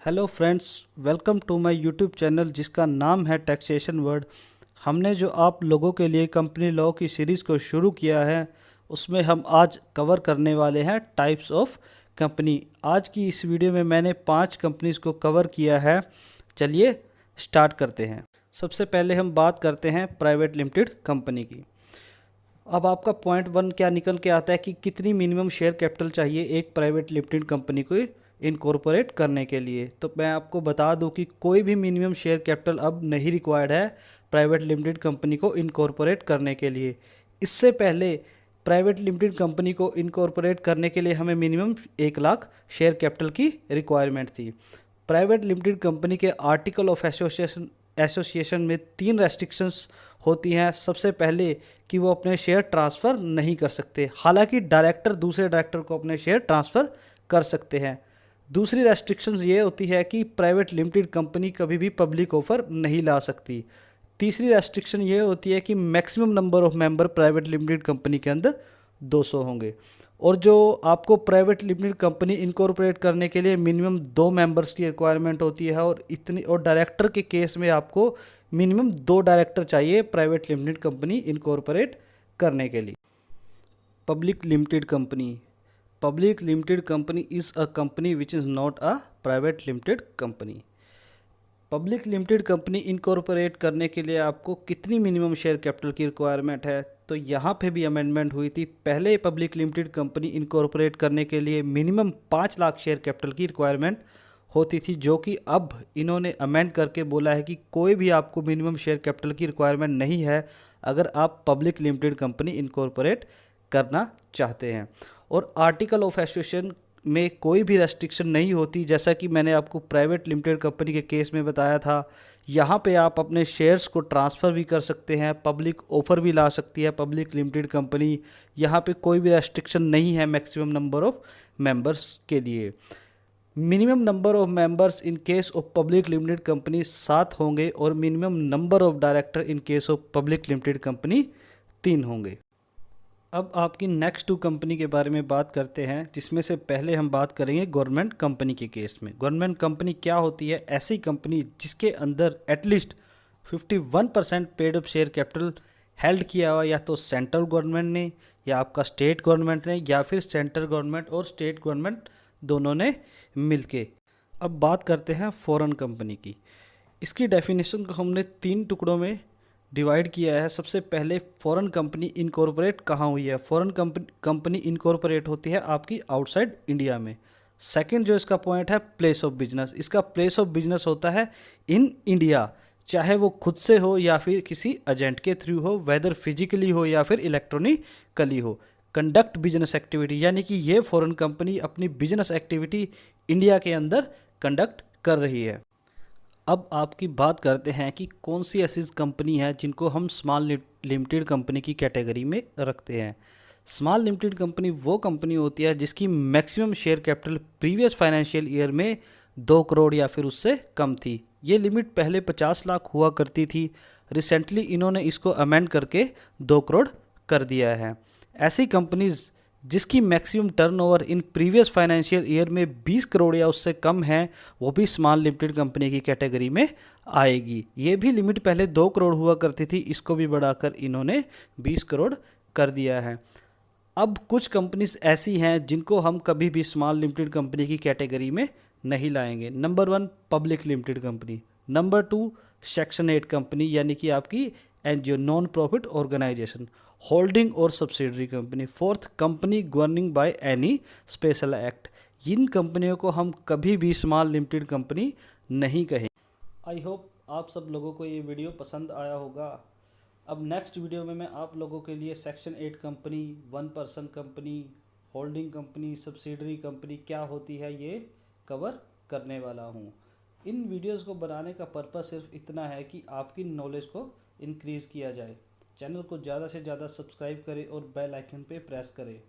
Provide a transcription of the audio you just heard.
Hello friends, welcome to my YouTube channel जिसका नाम है टैक्सेशन वर्ड। हमने जो आप लोगों के लिए कंपनी लॉ की सीरीज़ को शुरू किया है उसमें हम आज कवर करने वाले हैं टाइप्स ऑफ कंपनी। आज की इस वीडियो में मैंने 5 कंपनीज़ को कवर किया है। चलिए स्टार्ट करते हैं। सबसे पहले हम बात करते हैं प्राइवेट लिमिटेड कंपनी की। अब आपका पॉइंट 1 क्या निकल के आता है कि कितनी मिनिमम शेयर कैपिटल चाहिए एक प्राइवेट लिमिटेड कंपनी को इनकॉर्पोरेट करने के लिए। तो मैं आपको बता दूं कि कोई भी मिनिमम शेयर कैपिटल अब नहीं रिक्वायर्ड है प्राइवेट लिमिटेड कंपनी को इनकॉर्पोरेट करने के लिए। इससे पहले प्राइवेट लिमिटेड कंपनी को इनकॉर्पोरेट करने के लिए हमें मिनिमम 1 लाख शेयर कैपिटल की रिक्वायरमेंट थी। प्राइवेट लिमिटेड कंपनी के आर्टिकल ऑफ एसोसिएशन में 3 रेस्ट्रिक्शंस होती हैं। सबसे पहले कि वो अपने शेयर ट्रांसफ़र नहीं कर सकते, हालांकि डायरेक्टर दूसरे डायरेक्टर को अपने शेयर ट्रांसफ़र कर सकते हैं। दूसरी रेस्ट्रिक्शंस ये होती है कि प्राइवेट लिमिटेड कंपनी कभी भी पब्लिक ऑफर नहीं ला सकती। तीसरी रेस्ट्रिक्शन ये होती है कि maximum number of member private limited company के अंदर 200 होंगे। और जो आपको प्राइवेट लिमिटेड कंपनी इनकॉर्पोरेट करने के लिए मिनिमम 2 मेंबर्स की रिक्वायरमेंट होती है और डायरेक्टर के केस में आपको मिनिमम 2 डायरेक्टर चाहिए प्राइवेट लिमिटेड कंपनी इनकॉर्पोरेट करने के लिए। Public limited company. Public limited company is a company which is not a private limited company. Public limited company incorporate करने के लिए आपको कितनी मिनिमम शेयर कैपिटल की रिक्वायरमेंट है, तो यहाँ पे भी अमेंडमेंट हुई थी। पहले पब्लिक लिमिटेड कंपनी इनकॉर्पोरेट करने के लिए मिनिमम 5 लाख शेयर कैपिटल की रिक्वायरमेंट होती थी, जो कि अब इन्होंने अमेंड करके बोला है कि कोई भी आपको मिनिमम शेयर कैपिटल की रिक्वायरमेंट नहीं है अगर आप पब्लिक लिमिटेड कंपनी इनकॉर्पोरेट करना चाहते हैं। और आर्टिकल ऑफ एसोसिएशन में कोई भी रेस्ट्रिक्शन नहीं होती, जैसा कि मैंने आपको प्राइवेट लिमिटेड कंपनी के केस में बताया था। यहाँ पे आप अपने शेयर्स को ट्रांसफ़र भी कर सकते हैं, पब्लिक ऑफर भी ला सकती है पब्लिक लिमिटेड कंपनी। यहाँ पे कोई भी रेस्ट्रिक्शन नहीं है मैक्सिमम नंबर ऑफ मेंबर्स के लिए। Minimum number of members in case of public limited company 7 होंगे और minimum number of director in case of public limited company 3 होंगे। अब आपकी नेक्स्ट 2 कंपनी के बारे में बात करते हैं, जिसमें से पहले हम बात करेंगे गवर्नमेंट कंपनी के केस में। गवर्नमेंट कंपनी क्या होती है? ऐसी कंपनी जिसके अंदर at least 51% paid up share capital held किया हुआ, या तो सेंट्रल गवर्नमेंट ने या आपका स्टेट गवर्नमेंट ने या फिर सेंट्रल गवर्नमेंट और स्टेट गवर्नमेंट दोनों ने मिलके। अब बात करते हैं फॉरेन कंपनी की। इसकी डेफिनेशन को हमने 3 टुकड़ों में डिवाइड किया है। सबसे पहले फॉरेन कंपनी इनकॉर्पोरेट कहाँ हुई है? फॉरेन कंपनी इनकॉर्पोरेट होती है आपकी आउटसाइड इंडिया में। सेकंड जो इसका पॉइंट है, प्लेस ऑफ बिजनेस। इसका प्लेस ऑफ बिजनेस होता है इन इंडिया, चाहे वो खुद से हो या फिर किसी एजेंट के थ्रू हो, वेदर फिजिकली हो या फिर इलेक्ट्रॉनिकली हो। कंडक्ट बिजनेस एक्टिविटी, यानी कि ये फॉरेन कंपनी अपनी बिजनेस एक्टिविटी इंडिया के अंदर कंडक्ट कर रही है। अब आपकी बात करते हैं कि कौन सी ऐसी कंपनी है जिनको हम स्मॉल लिमिटेड कंपनी की कैटेगरी में रखते हैं। स्मॉल लिमिटेड कंपनी वो कंपनी होती है जिसकी maximum share capital previous financial year में 2 करोड़ या फिर उससे कम थी। ये लिमिट पहले 50 लाख हुआ करती थी, रिसेंटली इन्होंने इसको अमेंड करके 2 करोड़ कर दिया है। ऐसी कंपनीज जिसकी maximum turnover in previous financial year में 20 करोड़ या उससे कम है, वो भी स्मॉल लिमिटेड कंपनी की कैटेगरी में आएगी। ये भी लिमिट पहले 2 करोड़ हुआ करती थी, इसको भी बढ़ाकर इन्होंने 20 करोड़ कर दिया है। अब कुछ कंपनीज ऐसी हैं जिनको हम कभी भी स्मॉल लिमिटेड कंपनी की कैटेगरी में नहीं लाएंगे। Number 1 public limited company, number 2 section 8 company यानी कि आपकी NGO non profit organisation, holding और subsidiary company, fourth company governing by any special act. इन कंपनियों को हम कभी भी स्मॉल लिमिटेड कंपनी नहीं कहें। आई होप आप सब लोगों को ये वीडियो पसंद आया होगा। अब नेक्स्ट वीडियो में मैं आप लोगों के लिए section 8 company, 1 person company, holding company, subsidiary company क्या होती है ये कवर करने वाला हूँ। इन वीडियोस को बनाने का पर्पस सिर्फ इतना है कि आपकी नॉलेज को इंक्रीज़ किया जाए। चैनल को ज़्यादा से ज़्यादा सब्सक्राइब करें और बेल आइकन पे प्रेस करें।